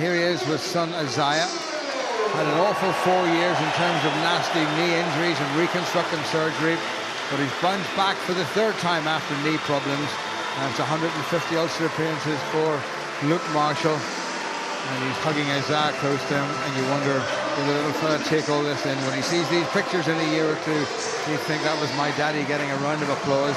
here he is with son Isaiah. Had an awful 4 years in terms of nasty knee injuries and reconstructive surgery, but he's bounced back for the third time after knee problems. And it's 150 Ulster appearances for Luke Marshall, and he's hugging Isaiah close to him, and you wonder, will the little fella take all this in? When he sees these pictures in a year or two, he'd think that was my daddy getting a round of applause.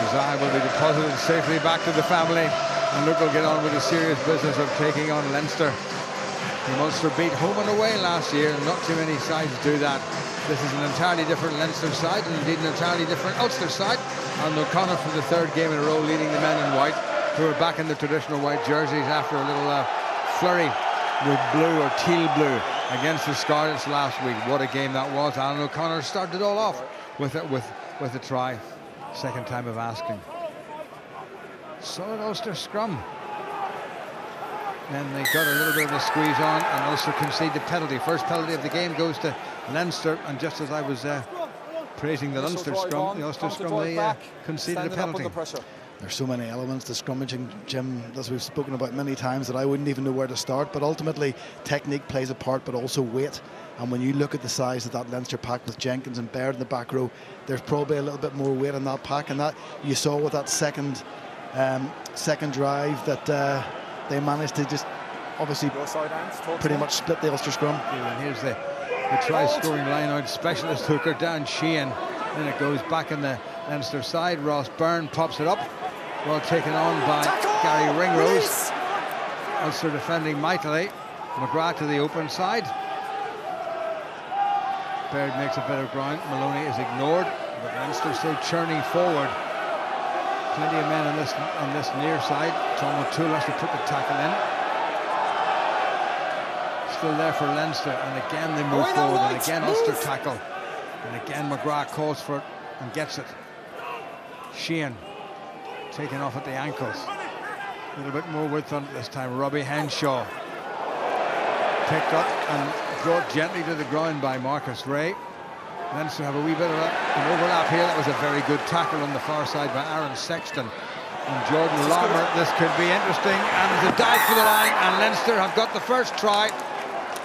Isaiah will be deposited safely back to the family, and Luke will get on with the serious business of taking on Leinster. The Ulster beat home and away last year, and not too many sides do that. This is an entirely different Leinster side, and indeed an entirely different Ulster side. And O'Connor for the third game in a row leading the men in white, who are back in the traditional white jerseys after a little flurry with blue or teal blue against the Scarlets last week. What a game that was. Alan O'Connor started it all off with a try. Second time of asking. Solid Ulster scrum. Then they got a little bit of a squeeze on, and Ulster concede the penalty. First penalty of the game goes to Leinster, and just as I was praising the Ulster scrum, the Ulster scrum, they conceded a penalty. There's so many elements to scrummaging, Jim, as we've spoken about many times, that I wouldn't even know where to start. But ultimately, technique plays a part, but also weight. And when you look at the size of that Leinster pack with Jenkins and Baird in the back row, there's probably a little bit more weight in that pack. And that you saw with that second drive that they managed to just obviously pretty much split the Ulster scrum. And here's the try-scoring line-out specialist hooker down Sheehan. Then it goes back in the Leinster side. Byrne pops it up. Well taken on by Garry Ringrose. Ulster defending mightily. McGrath to the open side. Baird makes a bit of ground. Molony is ignored, but Leinster still churning forward. Plenty of men on this near side. Tom O'Toole has to put the tackle in. Still there for Leinster, and again they move forward, and again Ulster tackle. And again McGrath calls for it and gets it. Sheehan taken off at the ankles. A little bit more width on it this time. Robbie Henshaw picked up and brought gently to the ground by Marcus Ray. Leinster have a wee bit of an overlap here. That was a very good tackle on the far side by Aaron Sexton. And Jordan Larmour, this could be interesting. And there's a dive for the line, and Leinster have got the first try.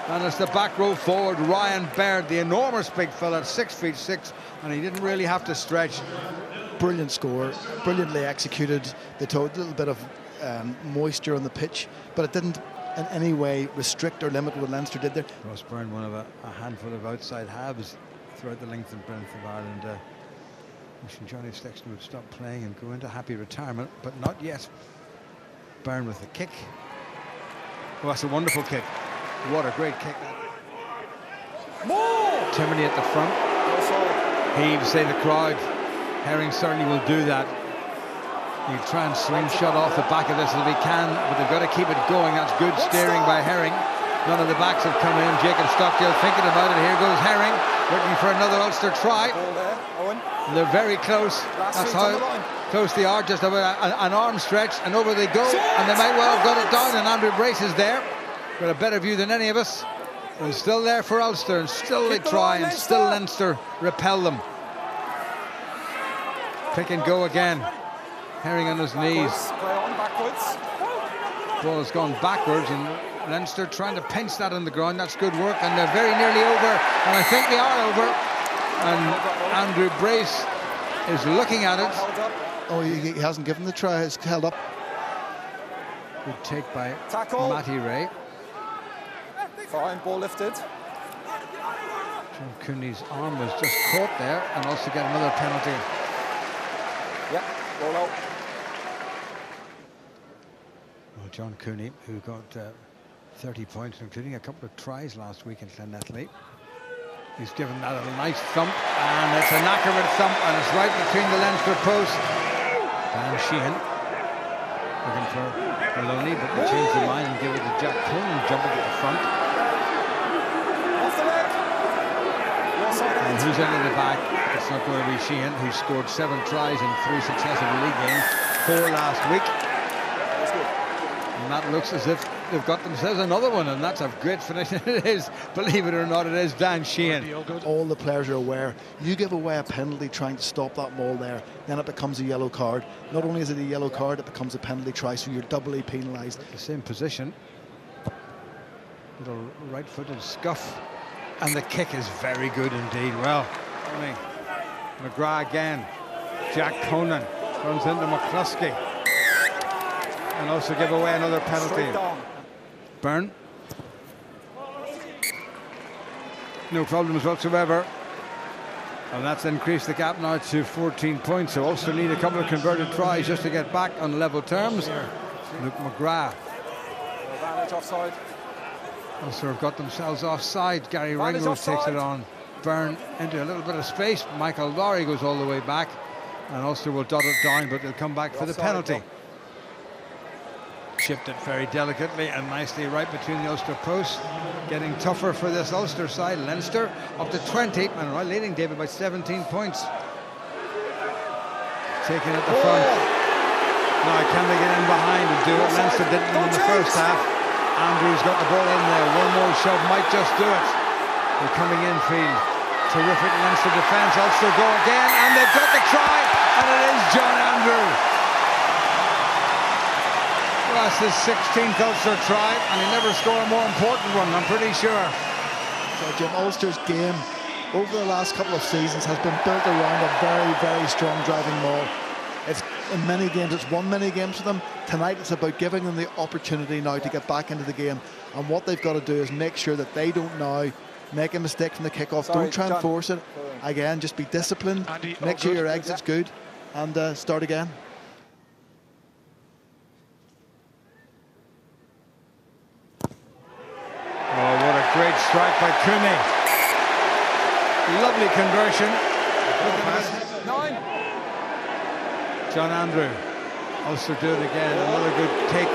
And it's the back row forward, Ryan Baird, the enormous big fella, 6'6", and he didn't really have to stretch. Brilliant score, brilliantly executed. They took a little bit of moisture on the pitch, but it didn't in any way restrict or limit what Leinster did there. Ross Byrne, one of a handful of outside halves throughout the length and breadth of Ireland. Wishing Johnny Sexton would stop playing and go into happy retirement, but not yet. Byrne with the kick. Oh, that's a wonderful kick. What a great kick. Timoney at the front. Heave, say the crowd. Herring certainly will do that. He'll try and slingshot off the back of this if he can, but they've got to keep it going. That's good steering by Herring. None of the backs have come in. Jacob Stockdale thinking about it. Here goes Herring, looking for another Ulster try. They're very close. That's how close they are, just about an arm stretch, and over they go, and they might well have got it down, and Andrew Brace is there. Got a better view than any of us. They're still there for Ulster, and still they try, and still Leinster repel them. Pick and go again. Herring on his knees. Ball has gone backwards, and Leinster trying to pinch that on the ground. That's good work, and they're very nearly over, and I think they are over. And Andrew Brace is looking at it. Oh, he hasn't given the try. It's held up. Good take by Matty Ray. Fine, ball lifted. John Cooney's arm was just caught there, and also get another penalty. Yeah, ball out. Well, John Cooney, who got 30 points, including a couple of tries last week in Llanelli. He's given that a nice thump, and it's an accurate thump, and it's right between the Leinster posts. Dan Sheehan looking for Molony, but they changed the line and give it to Jack Conan jumping at the front. And who's into the back? It's not going to be Sheehan, who scored 7 tries in 3 successive league games, 4 last week. And that looks as if they've got themselves another one, and that's a great finish. It is, believe it or not, it is Dan Sheehan. All the players are aware. You give away a penalty trying to stop that maul there, then it becomes a yellow card. Not only is it a yellow card, it becomes a penalty try, so you're doubly penalised. The same position. Little right-footed scuff, and the kick is very good indeed. Well, McGrath again. Jack Conan runs into McCloskey, and also give away another penalty. Byrne. No problems whatsoever. And that's increased the gap now to 14 points. So Ulster need a couple of converted tries just to get back on level terms. Luke McGrath. Advantage offside. Ulster have got themselves offside. Garry Ringrose takes it on. Byrne into a little bit of space. Michael Lowry goes all the way back. And Ulster will dot it down, but they'll come back for the penalty. Chipped it very delicately and nicely right between the Ulster posts. Getting tougher for this Ulster side. Leinster up to 20 and right leading David by 17 points. Taking at the front. Now can they get in behind and do what Leinster didn't in the first half? Andrew's got the ball in there. One more shove might just do it. They're coming in field. Terrific Leinster defence. Ulster go again and they've got the try, and it is John Andrew. Well, that's his 16th Ulster try, and he'll never score a more important one, I'm pretty sure. So Jim, Ulster's game over the last couple of seasons has been built around a very, very strong driving maul. It's in many games, it's won many games for them. Tonight it's about giving them the opportunity now to get back into the game, and what they've got to do is make sure that they don't now make a mistake from the kickoff. Don't try and force it. Again, just be disciplined, make sure your exit's good, and start again. Oh, what a great strike by Cooney. Lovely conversion. 9. John Andrew. Ulster do it again. Another good take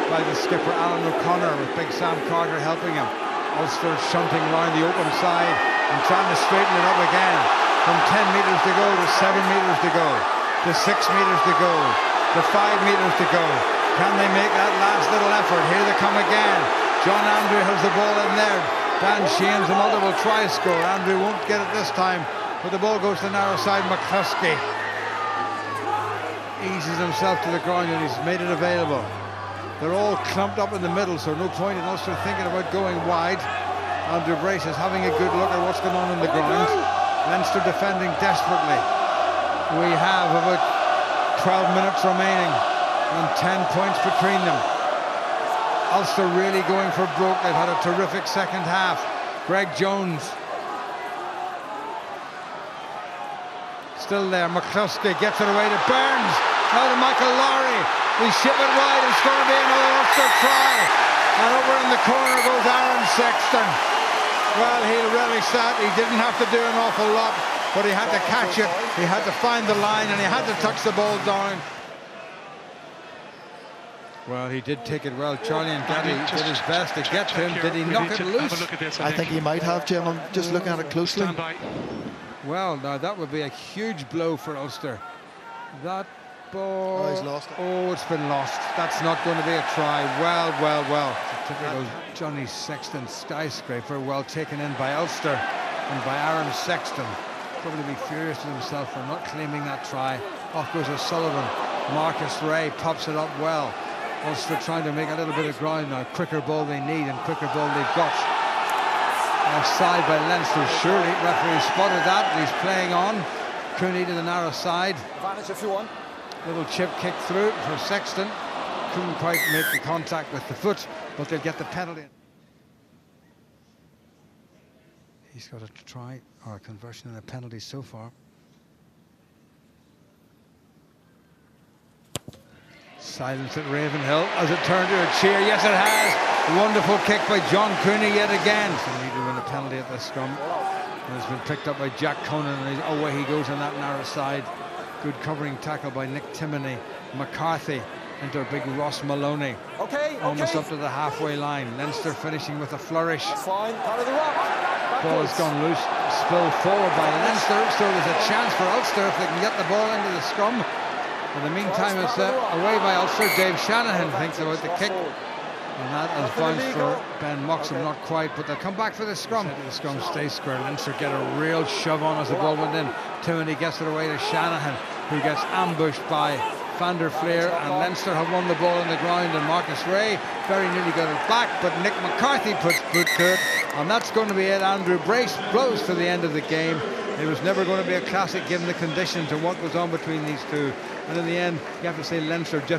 by the skipper, Alan O'Connor, with Big Sam Carter helping him. Ulster shunting round the open side and trying to straighten it up again. From 10 metres to go to 7 metres to go to 6 metres to go to 5 metres to go. Can they make that last little effort? Here they come again. John Andrew has the ball in there. Dan Sheehan's a multiple try score. Andrew won't get it this time, but the ball goes to the narrow side. McCloskey eases himself to the ground and he's made it available. They're all clumped up in the middle, so no point in Ulster thinking about going wide. Andrew Brace is having a good look at what's going on in the ground. Leinster defending desperately. We have about 12 minutes remaining and 10 points between them. Ulster really going for broke. They've had a terrific second half. Greg Jones still there. McCloskey gets it away to Burns. Now to Michael Lowry. We ship it wide. It's going to be another Ulster try. And over in the corner goes Aaron Sexton. Well, he'll relish that. He didn't have to do an awful lot, but he had to catch it. He had to find the line and he had to touch the ball down. Well, he did take it well. Charlie and Garry did his best to get to him. Did he knock it loose? I think he might have, Jim. I'm just looking at it closely. Well, now that would be a huge blow for Ulster. That ball... Oh, he's lost it. Oh, it's been lost. That's not going to be a try. Well, well, well. Typical Johnny Sexton skyscraper. Well taken in by Ulster and by Aaron Sexton. Probably be furious with himself for not claiming that try. Off goes O'Sullivan. Marcus Ray pops it up well. Ulster trying to make a little bit of ground now. Quicker ball they need and quicker ball they've got. Offside by Leinster, surely. Referee spotted that. He's playing on. Cooney to the narrow side. Advantage if you want. Little chip kick through for Sexton. Couldn't quite make the contact with the foot, but they'll get the penalty. He's got a try or a conversion and a penalty so far. Silence at Ravenhill as it turned to a cheer. Yes, it has. Wonderful kick by John Cooney yet again. So they need to win a penalty at this scrum. And it's been picked up by Jack Conan, and away he goes on that narrow side. Good covering tackle by Nick Timoney. McCarthy into a big Ross Molony. Almost up to the halfway line. Leinster finishing with a flourish. That's fine. Part of the rock. Ball has gone loose. Spilled forward by Leinster. So there's a chance for Ulster if they can get the ball into the scrum. In the meantime, it's away by Ulster. Dave Shanahan thinks about the kick. And that has bounced for Ben Moxham, not quite, but they'll come back for the scrum. The scrum stays square. Leinster get a real shove on as the ball went in. Timoney gets it away to Shanahan, who gets ambushed by Flier, and Leinster have won the ball on the ground, and Marcus Ray very nearly got it back, but Nick McCarthy puts boot to it, and that's going to be it. Andrew Brace blows to the end of the game. It was never going to be a classic given the conditions and what goes on between these two, and in the end you have to say Leinster just